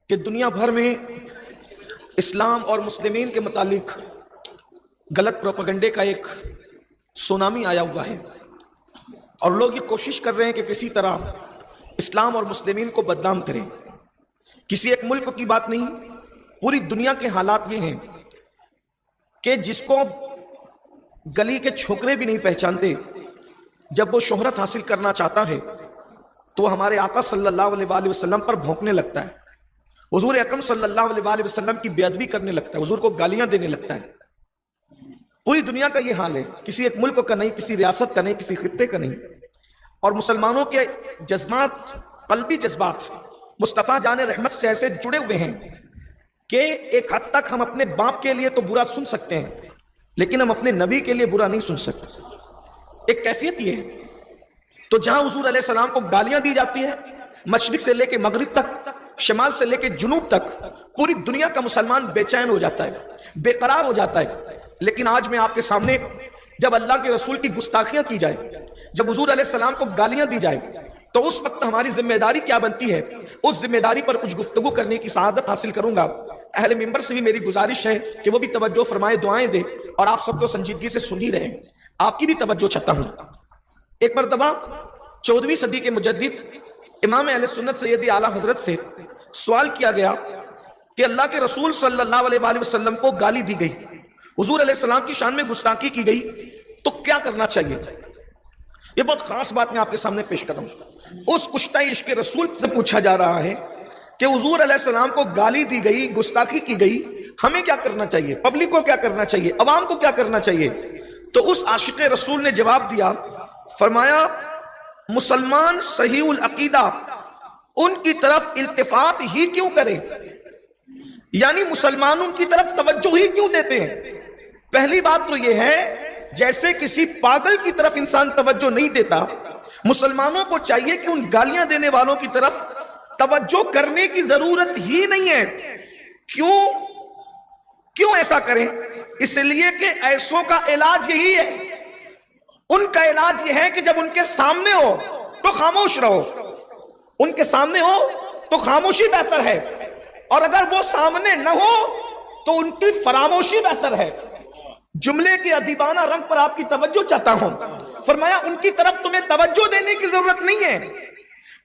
کہ دنیا بھر میں اسلام اور مسلمین کے متعلق غلط پروپیگنڈے کا ایک سونامی آیا ہوا ہے، اور لوگ یہ کوشش کر رہے ہیں کہ کسی طرح اسلام اور مسلمین کو بدنام کریں۔ کسی ایک ملک کی بات نہیں، پوری دنیا کے حالات یہ ہیں کہ جس کو گلی کے چھوکرے بھی نہیں پہچانتے، جب وہ شہرت حاصل کرنا چاہتا ہے تو ہمارے آقا صلی اللہ علیہ وآلہ وسلم پر بھونکنے لگتا ہے، حضور اکرم صلی اللہ علیہ وآلہ وسلم کی بے ادبی کرنے لگتا ہے، حضور کو گالیاں دینے لگتا ہے۔ پوری دنیا کا یہ حال ہے، کسی ایک ملک کا نہیں، کسی ریاست کا نہیں، کسی خطے کا نہیں۔ اور مسلمانوں کے جذبات، قلبی جذبات مصطفیٰ جان رحمت سے ایسے جڑے ہوئے ہیں کہ ایک حد تک ہم اپنے باپ کے لیے تو برا سن سکتے ہیں، لیکن ہم اپنے نبی کے لیے برا نہیں سن سکتے۔ ایک کیفیت یہ ہے، تو جہاں حضور علیہ السلام کو گالیاں دی جاتی ہے، مشرق سے لے کے مغرب تک، شمال سے لے کے جنوب تک، پوری دنیا کا مسلمان بے چین ہو جاتا ہے، بے قرار ہو جاتا ہے۔ لیکن آج میں آپ کے سامنے جب اللہ کے رسول کی گستاخیاں کی جائے، جب حضور علیہ السلام کو گالیاں دی جائے، تو اس وقت ہماری ذمہ داری کیا بنتی ہے، اس ذمہ داری پر کچھ گفتگو کرنے کی سعادت حاصل کروں گا۔ اہل منبر سے بھی میری گزارش ہے کہ وہ بھی توجہ فرمائے، دعائیں دے، اور آپ سب تو سنجیدگی سے سن ہی رہے ہیں، آپ کی بھی توجہ چاہتا ہوں۔ ایک مرتبہ 14ویں صدی کے مجدد امام اہل سنت سید اعلیٰ حضرت سے سوال کیا گیا کہ اللہ کے رسول صلی اللہ علیہ وآلہ وسلم کو گالی دی گئی، حضور علیہ السلام کی شان میں گستاخی کی گئی، تو کیا کرنا چاہیے؟ یہ بہت خاص بات میں آپ کے سامنے پیش کر رہا ہوں۔ اس کشتہ عشق رسول سے پوچھا جا رہا ہے کہ حضور علیہ السلام کو گالی دی گئی، گستاخی کی گئی، ہمیں کیا کرنا چاہیے، پبلک کو کیا کرنا چاہیے، عوام کو کیا کرنا چاہیے؟ تو اس عاشق رسول نے جواب دیا، فرمایا مسلمان صحیح العقیدہ ان کی طرف التفات ہی کیوں کریں، یعنی مسلمانوں کی طرف توجہ ہی کیوں دیتے ہیں؟ پہلی بات تو یہ ہے، جیسے کسی پاگل کی طرف انسان توجہ نہیں دیتا، مسلمانوں کو چاہیے کہ ان گالیاں دینے والوں کی طرف توجہ کرنے کی ضرورت ہی نہیں ہے۔ کیوں ایسا کریں؟ اس لیے کہ ایسوں کا علاج یہی ہے، ان کا علاج یہ ہے کہ جب ان کے سامنے ہو تو خاموش رہو، ان کے سامنے ہو تو خاموشی بہتر ہے، اور اگر وہ سامنے نہ ہو تو ان کی فراموشی بہتر ہے۔ جملے کے ادیبانہ رنگ پر آپ کی توجہ چاہتا ہوں۔ فرمایا ان کی طرف تمہیں توجہ دینے کی ضرورت نہیں ہے،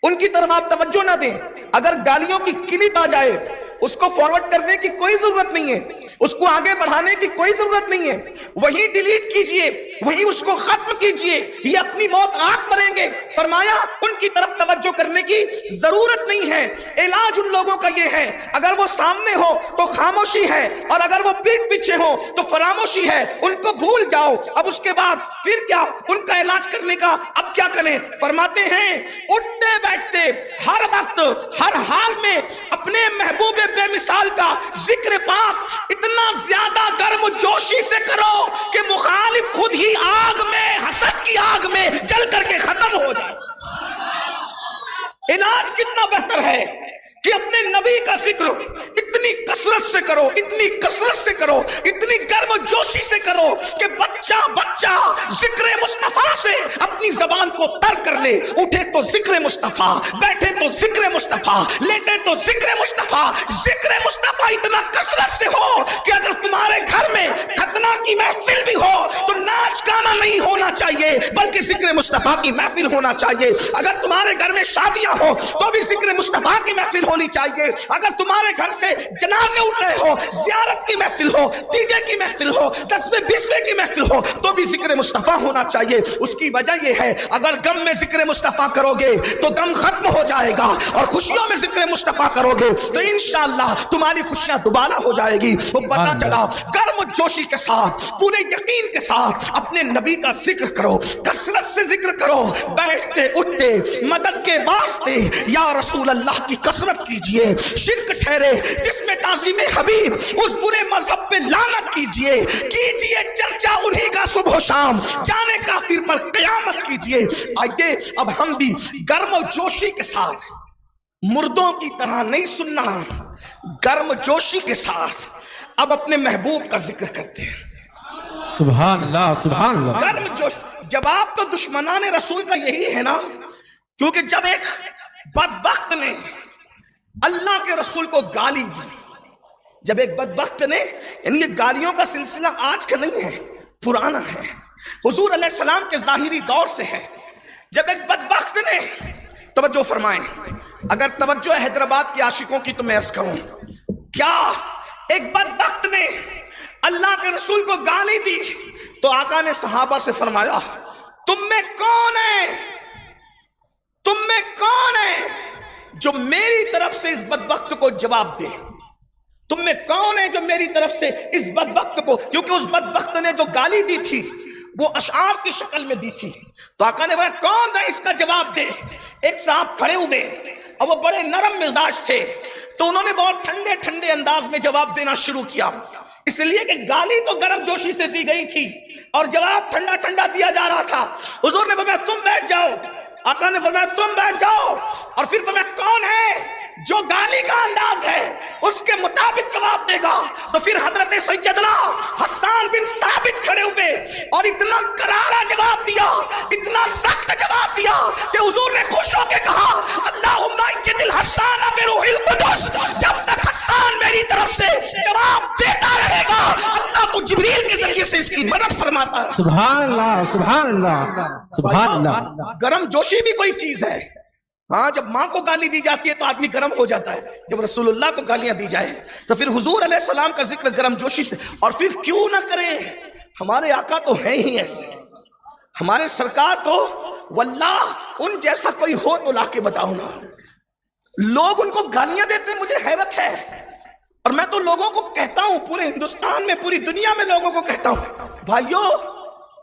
ان کی طرف آپ توجہ نہ دیں۔ اگر گالیوں کی کلپ آ جائے، اس کو فارورڈ کرنے کی کوئی ضرورت نہیں ہے، اس کو آگے بڑھانے کی کوئی ضرورت نہیں ہے، وہی ڈیلیٹ کیجئے، وہی اس کو ختم کیجئے، یہ اپنی موت آپ مریں گے۔ فرمایا ان کی طرف توجہ کرنے کی ضرورت نہیں ہے۔ علاج ان لوگوں کا یہ ہے، اگر وہ سامنے ہو تو خاموشی ہے، اور اگر وہ پیٹ پیچھے ہو تو فراموشی ہے، ان کو بھول جاؤ۔ اب اس کے بعد پھر کیا، ان کا علاج کرنے کا اب کیا کریں؟ فرماتے ہیں اٹھتے بیٹھتے ہر وقت ہر حال میں اپنے محبوب بے مثال کا ذکر پاک اتنا زیادہ گرم جوشی سے کرو کہ مخالف خود ہی آگ میں، حسد کی آگ میں جل کر کے ختم ہو جائے۔ علاج کتنا بہتر ہے کہ اپنے نبی کا ذکر اتنی کثرت سے کرو، اتنی کثرت سے کرو، اتنی گرم جوشی سے کرو کہ بچہ ذکر مصطفیٰ سے اپنی زبان کو تر کر لے۔ اٹھے تو ذکر مصطفیٰ، بیٹھے تو ذکر مصطفیٰ، لیٹے تو ذکر مصطفیٰ۔ ذکر مصطفیٰ اتنا کثرت سے ہو کہ اگر تمہارے گھر میں ختنہ کی محفل بھی ہو تو ناچ گانا نہیں ہونا چاہیے، بلکہ ذکر مصطفیٰ کی محفل ہونا چاہیے۔ اگر تمہارے گھر میں شادیاں ہو تو بھی ذکر مصطفیٰ کی محفل ہونی چاہیے۔ اگر تمہارے گھر سے جنازے اٹھے ہو، زیارت کی محفل ہو، دیجے کی محفل ہو، 10ویں 20ویں کی محفل ہو، تو بھی ذکر مصطفیٰ ہونا چاہیے۔ اس کی وجہ یہ ہے، اگر غم میں ذکر مصطفیٰ کرو گے تو غم ختم ہو جائے گا، اور خوشیوں میں ذکر مصطفیٰ کرو گے تو انشاءاللہ تمہاری خوشیاں دوبارہ ہو جائے گی۔ وہ پتہ چلا گرم جوشی کے ساتھ، پورے یقین کے ساتھ اپنے نبی کا ذکر کرو، کثرت سے ذکر کرو، بیٹھتے اٹھتے مدد کے واسطے یا رسول اللہ کی کثرت کیجئے۔ شرک ٹھہرے جس میں تعظیم حبیب، اس برے مذہب پہ لعنت کیجئے چرچا انہی کا صبح و شام، جانے کافر پر قیامت کیجئے۔ آئیے اب ہم بھی گرم و جوشی کے ساتھ، مردوں کی طرح نہیں سننا، گرم جوشی کے ساتھ اب اپنے محبوب کا ذکر کرتے ہیں۔ سبحان اللہ، سبحان اللہ۔ گرم جوش، جواب تو دشمنان رسول کا یہی ہے نا، کیونکہ جب ایک بدبخت نے اللہ کے رسول کو گالی دی. جب ایک بدبخت نے, یعنی یہ گالیوں کا سلسلہ آج کا نہیں ہے, پرانا ہے, حضور علیہ السلام کے ظاہری دور سے ہے. جب ایک بدبخت نے, توجہ فرمائیں, اگر توجہ ہے حیدرآباد کے عاشقوں کی تو میں عرض کروں, کیا ایک بدبخت نے اللہ کے رسول کو گالی دی تو آقا نے صحابہ سے فرمایا, تم میں کون ہے, تم میں کون ہے جو میری طرف سے اس بدبخت کو جواب دے؟ تم میں کون ہے جو میری طرف سے اس بدبخت کو, کیونکہ اس بدبخت نے جو گالی دی تھی وہ اشعار کی شکل میں دی تھی, تو آقا نے بولا کون ہے اس کا جواب دے. ایک صاحب کھڑے ہوئے اور وہ بڑے نرم مزاج تھے, تو انہوں نے بہت ٹھنڈے ٹھنڈے انداز میں جواب دینا شروع کیا, اس لیے کہ گالی تو گرم جوشی سے دی گئی تھی اور جواب ٹھنڈا ٹھنڈا دیا جا رہا تھا. حضور نے فرمایا تم بیٹھ جاؤ, آقا نے فرمایا تم بیٹھ جاؤ, اور پھر فرمایا کون ہے جو گالی کا انداز ہے اس کے مطابق جواب دے گا. تو پھر حضرت سیدنا حسان بن ثابت کھڑے ہوئے اور اتنا کرارا جواب دیا, اتنا سخت جواب دیا کہ حضور نے خوش ہو کے کہا, اللہم اجد الحسان بروح القدس, جب تک حسان میری طرف سے جواب دیتا رہے گا اللہ تو جبریل کے ذریعے سے اس کی مدد فرماتا ہے. سبحان اللہ, سبحان اللہ, سبحان اللہ. گرم جوشی بھی کوئی چیز ہے. ہاں, جب ماں کو گالی دی جاتی ہے تو آدمی گرم ہو جاتا ہے, جب رسول اللہ کو گالیاں دی جائے تو پھر حضور علیہ السلام کا ذکر گرم جوشی سے. اور پھر کیوں نہ کریں, ہمارے آقا تو ہیں ہی ایسے, ہمارے سرکار تو واللہ ان جیسا کوئی ہو تو لا کے بتاؤ نا. لوگ ان کو گالیاں دیتے ہیں, مجھے حیرت ہے, اور میں تو لوگوں کو کہتا ہوں, پورے ہندوستان میں پوری دنیا میں لوگوں کو کہتا ہوں, بھائیو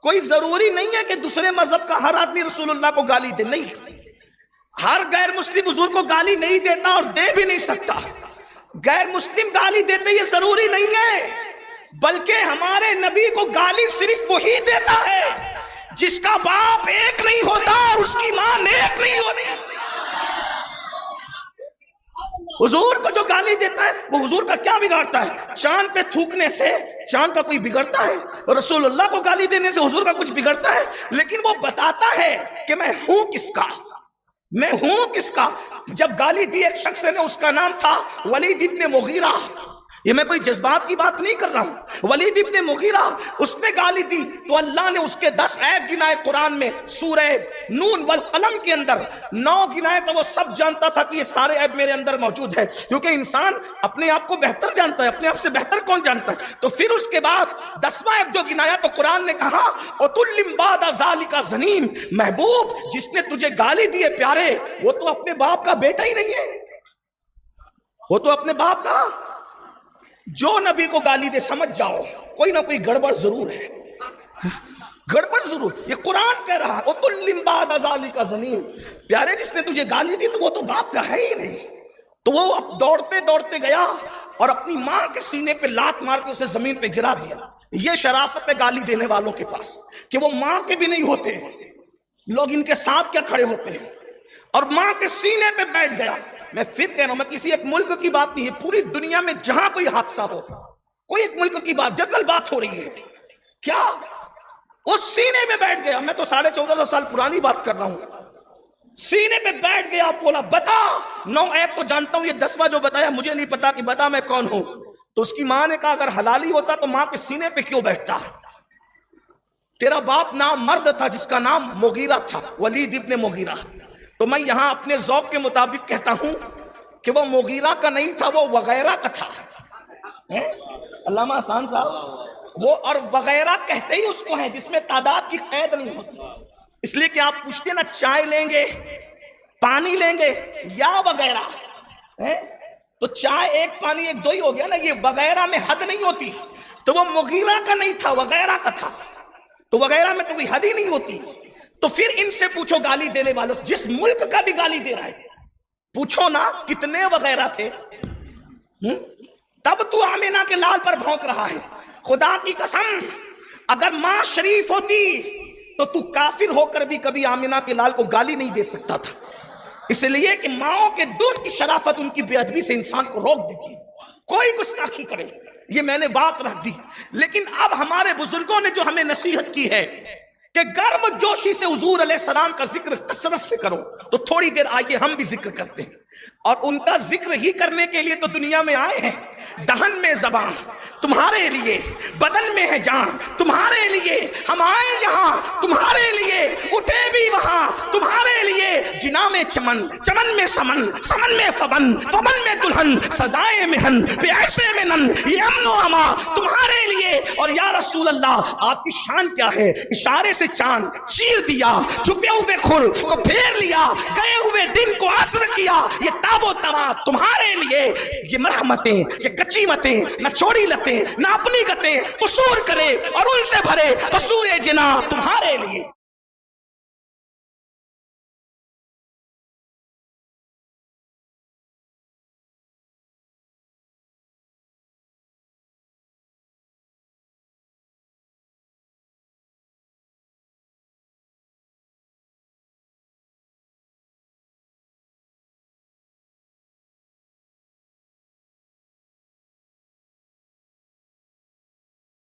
کوئی ضروری نہیں ہے کہ دوسرے مذہب کا ہر آدمی رسول اللہ کو گالی دے. نہیں, ہر غیر مسلم حضور کو گالی نہیں دیتا اور دے بھی نہیں سکتا. غیر مسلم گالی دیتے یہ ضروری نہیں ہے, بلکہ ہمارے نبی کو گالی صرف وہی دیتا ہے جس کا باپ ایک نہیں ہوتا اور اس کی ماں نیک نہیں ہوتی. حضور کو جو گالی دیتا ہے وہ حضور کا کیا بگاڑتا ہے؟ چاند پہ تھوکنے سے چاند کا کوئی بگڑتا ہے؟ رسول اللہ کو گالی دینے سے حضور کا کچھ بگڑتا ہے؟ لیکن وہ بتاتا ہے کہ میں ہوں کس کا, میں ہوں کس کا. جب گالی دی ایک شخص نے, اس کا نام تھا ولید ابن مغیرہ. یہ میں کوئی جذبات کی بات نہیں کر رہا ہوں, ولید ابن مغیرہ, اس نے گالی دی تو اللہ نے اس کے 10 عیب گنائے قرآن میں, سورہ نون والقلم کے اندر 9 گنائے. تو وہ سب جانتا تھا کہ یہ سارے عیب میرے اندر موجود ہے, کیونکہ انسان اپنے آپ کو بہتر جانتا ہے, اپنے آپ سے بہتر کون جانتا ہے. تو پھر اس کے بعد 10واں عیب جو گنایا تو قرآن نے کہا اُتُلِّمْ بَعْدَ ذَلِكَ زَنِيمٌ, محبوب جس نے تجھے گالی دی ہے پیارے, وہ تو اپنے باپ کا بیٹا ہی نہیں ہے, وہ تو اپنے باپ کا. جو نبی کو گالی دے سمجھ جاؤ کوئی نہ کوئی گڑبڑ ضرور ہے, گڑبڑ ضرور. یہ قرآن کہہ رہا اُتُلِّمْ بَعْدَ ذَلِكَ زَنِيمٌ, پیارے جس نے تجھے گالی دی تو وہ تو باپ کا ہے ہی نہیں. تو وہ اب دوڑتے دوڑتے گیا اور اپنی ماں کے سینے پہ لات مار کے اسے زمین پہ گرا دیا. یہ شرافت ہے گالی دینے والوں کے پاس کہ وہ ماں کے بھی نہیں ہوتے, لوگ ان کے ساتھ کیا کھڑے ہوتے ہیں, اور ماں کے سینے پہ بیٹھ گیا. میں پھر کہہ رہا ہوں, میں کسی ایک ملک کی بات نہیں ہے, پوری دنیا میں جہاں کوئی حادثہ ہو, کوئی ایک ملک کی بات, جنرل بات ہو رہی ہے, کیا اس سینے میں بیٹھ گیا. میں تو 1450 سال پرانی بات کر رہا ہوں, سینے پہ بیٹھ گیا, بولا بتا 9 عیب تو جانتا ہوں, یہ 10واں جو بتایا مجھے نہیں پتا کہ بتا میں کون ہوں. تو اس کی ماں نے کہا اگر حلالی ہوتا تو ماں کے سینے پہ کیوں بیٹھتا, تیرا باپ نام مرد تھا جس کا نام مغیرہ تھا, ولید ابن مغیرہ. تو میں یہاں اپنے ذوق کے مطابق کہتا ہوں کہ وہ مغیرہ کا نہیں تھا, وہ وغیرہ کا تھا. علامہ حسان صاحب, وہ اور وغیرہ کہتے ہی اس کو ہیں جس میں تعداد کی قید نہیں ہوتی. اس لیے کہ آپ پوچھتے نا چائے لیں گے, پانی لیں گے یا وغیرہ, تو چائے ایک پانی ایک 2 ہی ہو گیا نا, یہ وغیرہ میں حد نہیں ہوتی. تو وہ مغیرہ کا نہیں تھا, وغیرہ کا تھا. تو وغیرہ میں تو کوئی حد ہی نہیں ہوتی. تو پھر ان سے پوچھو گالی دینے والوں, جس ملک کا بھی گالی دے رہا ہے, پوچھو نا کتنے وغیرہ تھے. تب تو آمینہ کے لال پر بھونک رہا ہے. خدا کی قسم اگر ماں شریف ہوتی تو تو کافر ہو کر بھی کبھی آمینہ کے لال کو گالی نہیں دے سکتا تھا, اس لیے کہ ماؤں کے دودھ کی شرافت ان کی بے ادبی سے انسان کو روک دیتی. کوئی گستاخی کرے, یہ میں نے بات رکھ دی. لیکن اب ہمارے بزرگوں نے جو ہمیں نصیحت کی ہے کہ گرم جوشی سے حضور علیہ السلام کا ذکر کثرت سے کرو، تو تھوڑی دیر آئیے ہم بھی ذکر کرتے ہیں، اور ان کا ذکر ہی کرنے کے لیے تو دنیا میں آئے ہیں۔ دہن میں زبان تمہارے لیے، بدن میں ہے جان تمہارے لیے، ہم آئے یہاں تمہارے لیے، اٹھے بھی وہاں تمہارے لیے، جنا میں چمن، چمن میں سمن، سمن میں فبن، فبن میں دلہن، سزائے مہن پہ ایسے میں نن، یہ امن و اما تمہارے لیے۔ اور یا رسول اللہ آپ کی شان کیا ہے؟ اشارے سے چاند چیر دیا، چھپے ہوئے کھر کو پھیر لیا، گئے ہوئے دن کو عصر کیا، یہ تاب و توا تمہارے لیے۔ یہ مرحمتیں، یہ کچی متیں، نہ چھوڑی لتیں نہ اپنی گتیں، قصور کرے اور ان سے بھرے قصور جنا تمہارے لیے۔